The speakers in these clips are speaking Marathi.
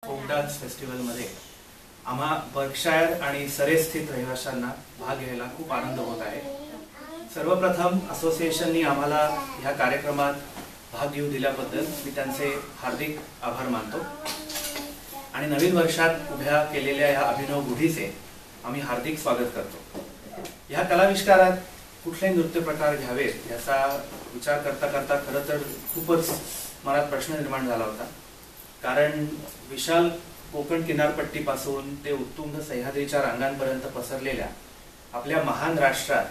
फोक डान्स फेस्टिवलमध्ये आम्हा बर्कशायर आणि सरे स्थित रहिवाशांना भाग घ्यायला खूप आनंद होत आहे। सर्वप्रथम असोसिएशननी आम्हाला ह्या कार्यक्रमात भाग घेऊ दिल्याबद्दल मी त्यांचे हार्दिक आभार मानतो आणि नवीन वर्षात उभ्या केलेल्या या अभिनव गुढीचे आम्ही हार्दिक स्वागत करतो। ह्या कलाविष्कारात कुठले नृत्य प्रकार घ्यावेत याचा विचार करता करता खरं तर खूपच मनात प्रश्न निर्माण झाला होता, कारण विशाल कोकण किनारपट्टीपासून ते उत्तुंग सह्याद्रीच्या रांगांपर्यंत पसरलेल्या आपल्या महान राष्ट्रात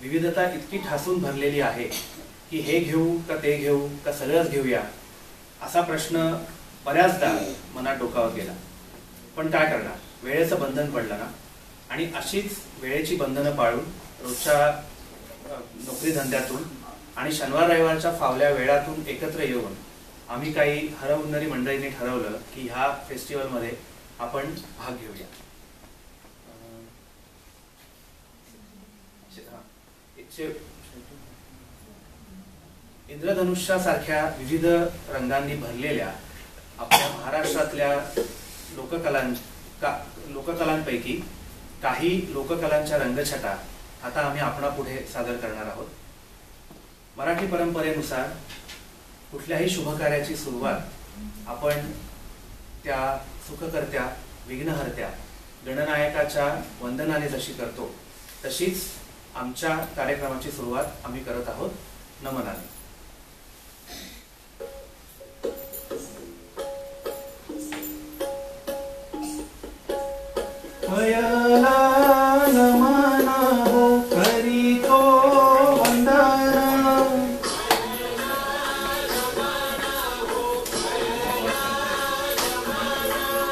विविधता इतकी ठासून भरलेली आहे की हे घेऊ का ते घेऊ का सगळंच घेऊया असा प्रश्न बऱ्याचदा मनात डोकावत गेला। पण काय करणार, वेळेचं बंधन पडलं ना, आणि अशीच वेळेची बंधनं पाळून रोजच्या नोकरी धंद्यातून आणि शनिवार रविवारच्या फावल्या वेळातून एकत्र येऊन आम्ही काही हरहुन्नरी मंडळींनी ठरवलं की ह्या फेस्टिवलमध्ये आपण भाग घेऊया। इंद्रधनुष्यासारख्या विविध रंगांनी भरलेल्या आपल्या महाराष्ट्रातल्या लोककलांपैकी काही लोककलांच्या रंगछटा आता आम्ही आपणापुढे सादर करणार आहोत। मराठी परंपरेनुसार कुठल्याही शुभकार्याची सुरुवात आपण त्या सुखकर्त्या विघ्नहर्त्या गणनायकाच्या वंदनाने जशी करतो तशीच आमच्या कार्यक्रमाची सुरुवात आम्ही करत आहोत नमनाने।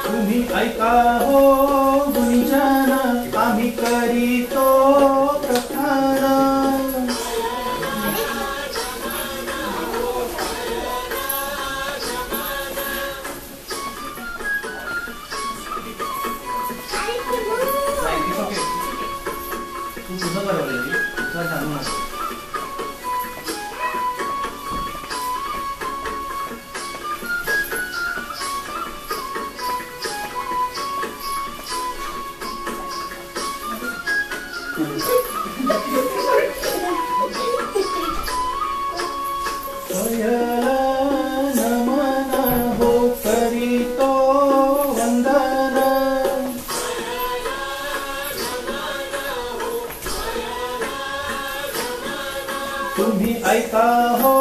तुम्ही ऐका हो गुंजन आम्ही करीतो प्रथान। तुझं बरोबर सांगू नका। तुम्ही ऐका हो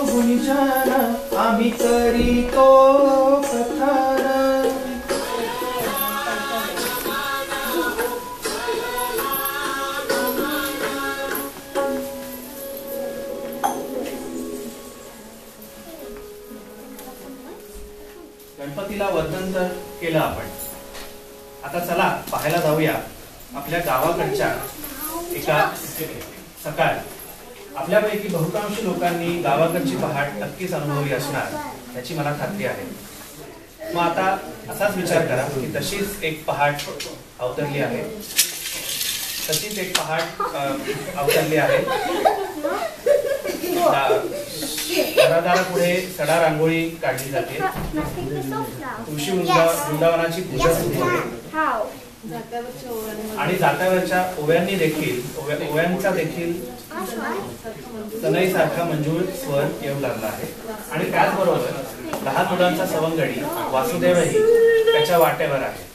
गुंजन आम्ही करीतो प्रथान। गणपतीला वंदन तर केलं आपण, आता चला पाहायला जाऊया आपल्या गावाकडच्या एका सकाळ। आपल्यापैकी बहुतांश लोकांनी गावाकडची पहाट नक्कीच अनुभवली असणार याची मला खात्री आहे। मग आता असाच विचार करा की तशीच एक पहाट अवतरली आहे, तशीच एक पहाट अवतरली आहे। घरादारापुढे सडा रांगोळी काढली जाते, तुळशी वृंदावनाची पूजा सुरू होते आणि जात्यावरच्या ओव्यांनी देखील ओव्यांचा देखील सनईसारखा मंजूळ स्वर येऊ लागला आहे। आणि त्याचबरोबर 10 मुलांचा सवंगडी वासुदेवही त्याच्या वाटेवर आहे।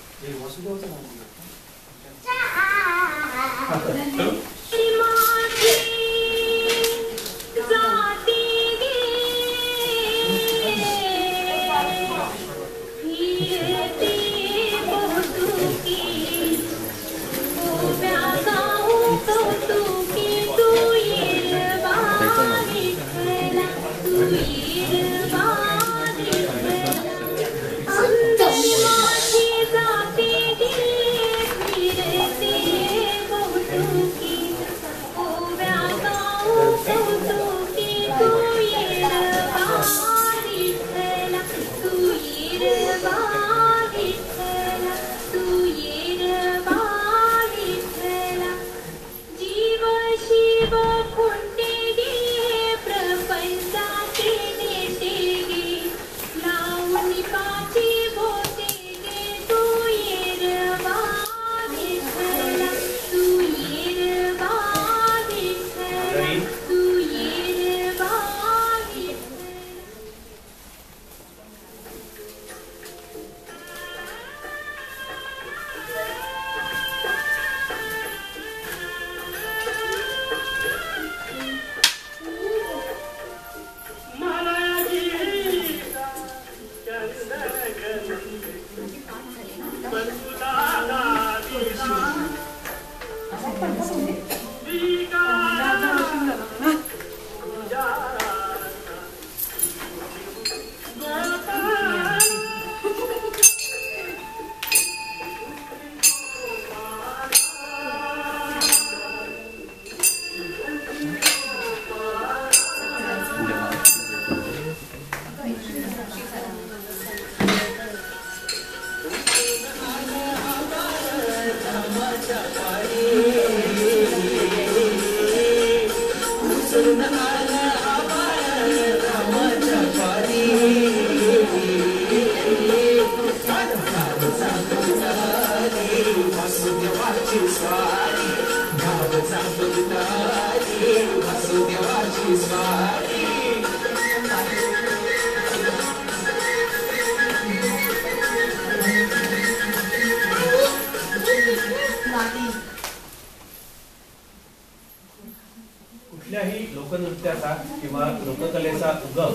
कुठल्याही लोकनृत्याचा किंवा लोककलेचा उगम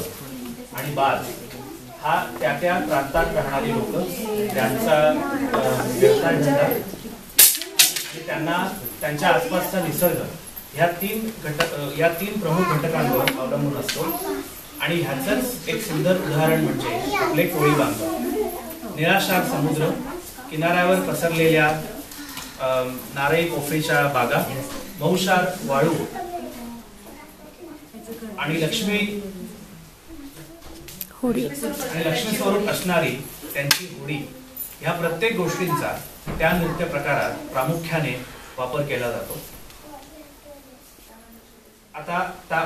आणि बाज हा त्या त्या प्रांतात राहणारी लोक त्यांचा व्यवसाय धंदा त्यांना त्यांच्या आसपासचा निसर्ग या तीन प्रमुख घटकांवर अवलंबून असतो. आणि ह्याचंच एक सुंदर उदाहरण म्हणजे आपले कोळी बांधव. निराशार समुद्र किनाऱ्यावर पसरलेल्या नारळी पोफळीच्या बागा, मौशार वाळू आणि लक्ष्मी स्वरूप असणारी त्यांची होडी, ह्या प्रत्येक गोष्टींचा त्या नृत्य प्रकारात प्रामुख्याने वापर केला जातो. आता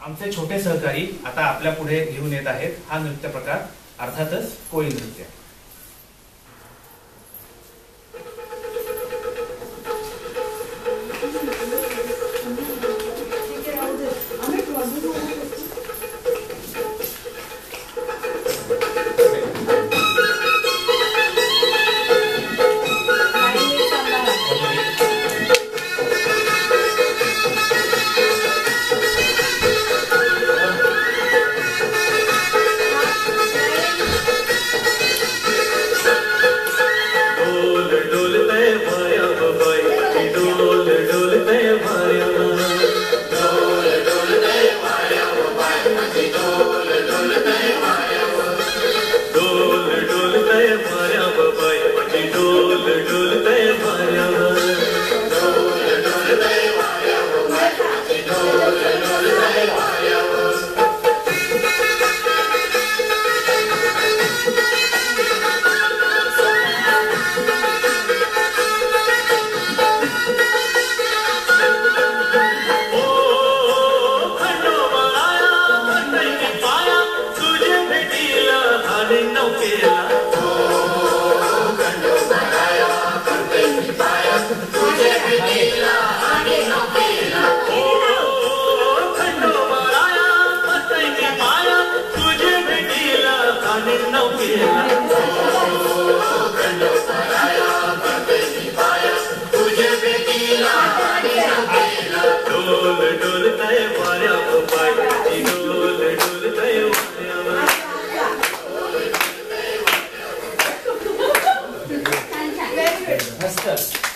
आमचे छोटे सहकारी आता आपल्या पुढे घेऊन येत आहेत हा नृत्य प्रकार, अर्थातच कोळी नृत्य.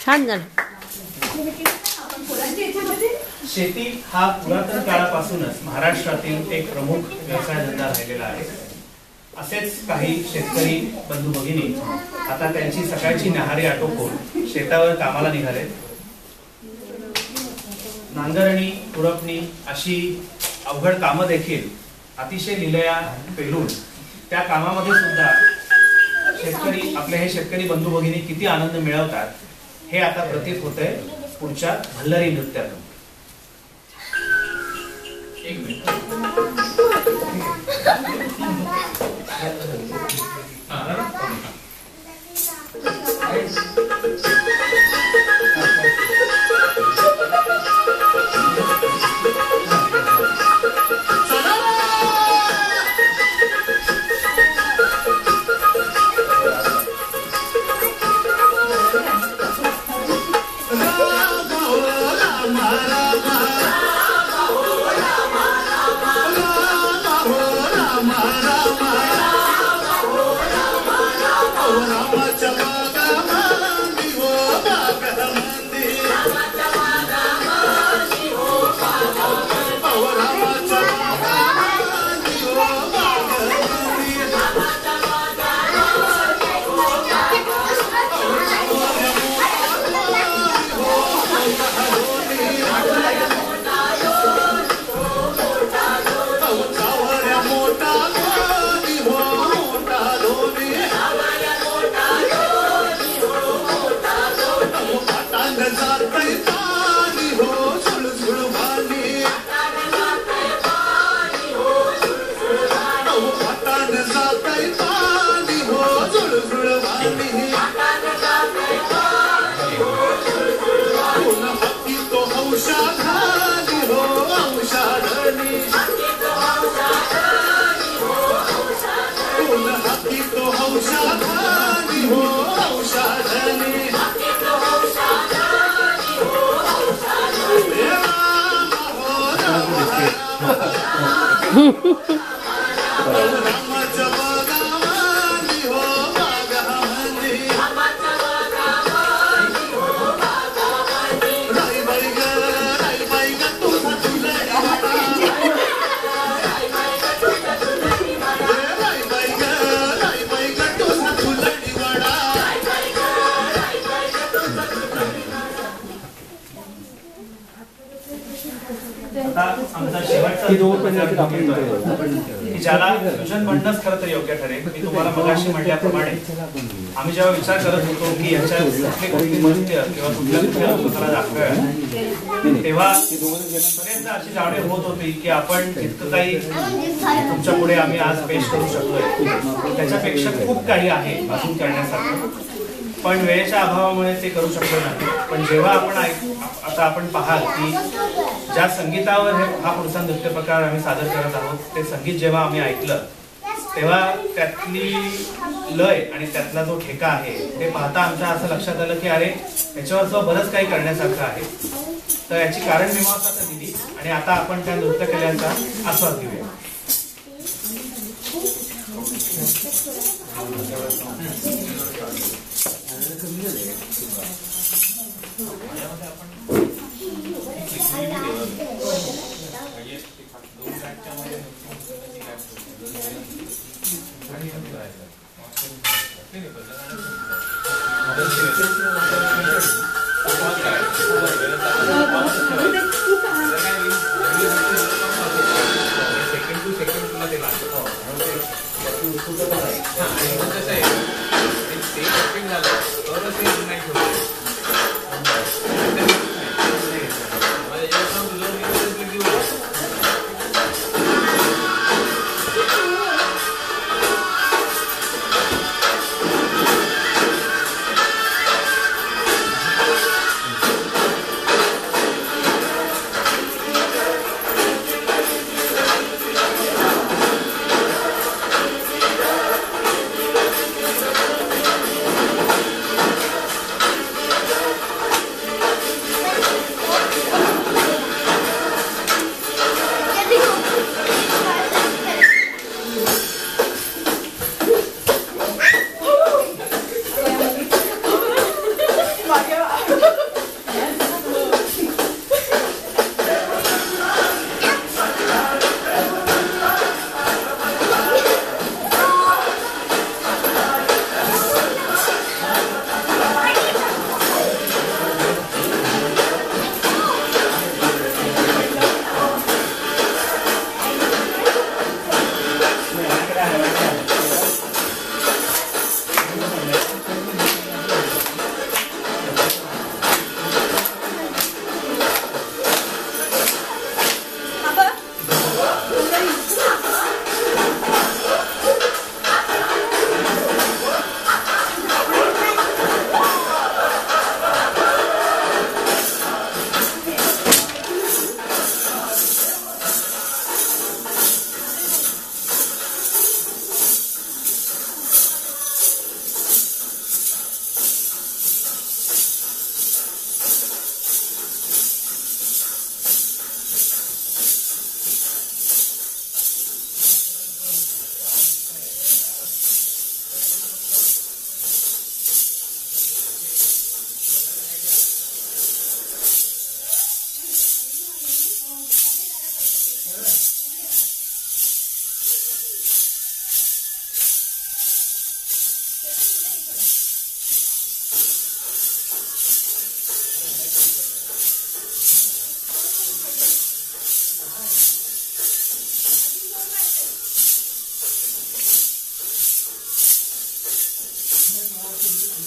छान झालं. शेती हा पुरातन काळापासूनच महाराष्ट्रातील एक प्रमुख व्यवसाय धंदा राहिलेला आहे. असेच काही शेतकरी बंधू भगिनी आता त्यांची सकाळची न्याहारी आटोपून शेतावर कामाला निघाले. नांगरणी, खुरपणी अशी अवघड कामं देखील अतिशय लिलया पेलून त्या कामामध्ये सुद्धा आपले हे शेतकरी बंधू भगिनी किती आनंद मिळवतात हे आता प्रतीत होते पुढच्या भल्लरी नृत्यातून. एक मिनिट. आमचा शेवटचा ज्याला फ्युजन म्हणणंच खरं तर योग्य ठरेल. मी तुम्हाला मगाशी म्हटल्याप्रमाणे आम्ही जेव्हा विचार करत होतो की याच्यात कुठले नृत्य किंवा कुठल्या लोकांना दाखवायला, तेव्हा बरेचदा अशी जाणीव होत होती की आपण इतकं काही तुमच्या पुढे आम्ही आज पेश करू शकतोय, त्याच्यापेक्षा खूप काही आहे अजून करण्यासारखं, पण वेळेच्या अभावामुळे ते करू शकलो नाही. पण जेव्हा आपण आता आपण पाहाल की ज्या संगीतावर हा पुढचा नृत्य प्रकार आम्ही सादर करत आहोत, ते संगीत जेव्हा आम्ही ऐकलं तेव्हा त्यातली लय आणि त्यातला जो ठेका आहे ते पाहता आमच्या असं लक्षात आलं की अरे याच्यावर जो बरंच काही करण्यासारखं आहे. तर याची कारण मीमांसा आता दिली आणि आता आपण त्या नृत्य केल्याचा आस्वाद घेऊया.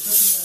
Gracias.